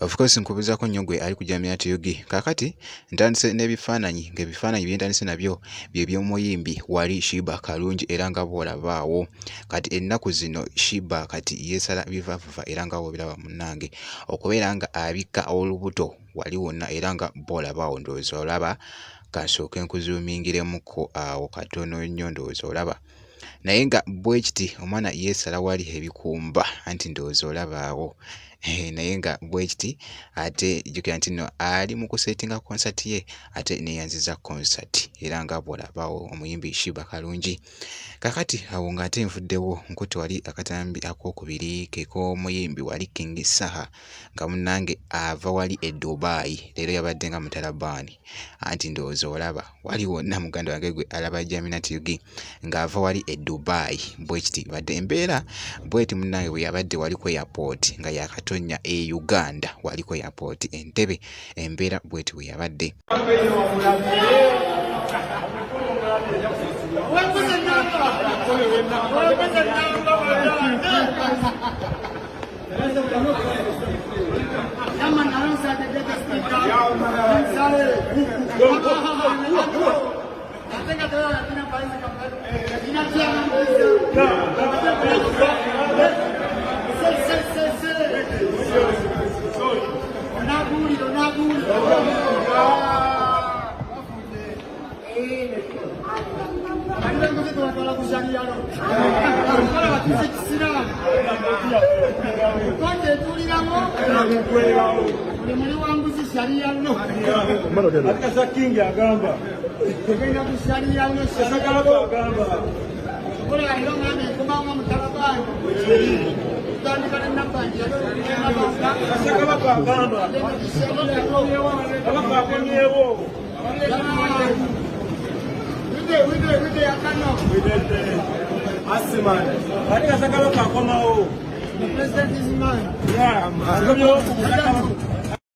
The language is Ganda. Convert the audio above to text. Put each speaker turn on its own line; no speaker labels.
Of course nkubuzaako nnyo gwe ali ku Jamia TV. Kaakati ntandise n'ebifaananyi ng'ebifaananyi bye ntandise nabyo bye by'omuyimbi wali Sheebah Karungi era nga bw'olabaawo. Kati ennaku zino Sheebah kati yeesala bivaavuva era nga bw'obiraba munnange okubeera nga abikka olubuto wali wonna era nga bw'olabaawo ndowooza olaba. Kasooke nkuzuumingiremuko awo katono nnyo ndowooza olaba. Naye nga bwe kiti omwana yeesala wali ebikumba anti ndowooza olabaawo. Naye nga bwe kiti ate jjukira nti nno ali mu kuseetinga konsati ye ate neeyanziza konsati era nga bw'olabaawo omuyimbi Sheebah Karungi. Kaakati awo ng'ate nvuddewo nkutte wali akatambi akookubiri ke k'omuyimbi wali King Saha nga munnange ava wali e Dubai leero yabadde nga mutalabbaani anti ndowooza olaba wali wonna muganda wange gwe alaba Jamia TV ng'ava wali e Dubai bwe kiti badde embeera bweti munnange bwe yabadde wali ku airport nga yakatonya e Uganda wali ku airport Entebbe embeera bweti bwe yabadde.
The president is mine. Yeah,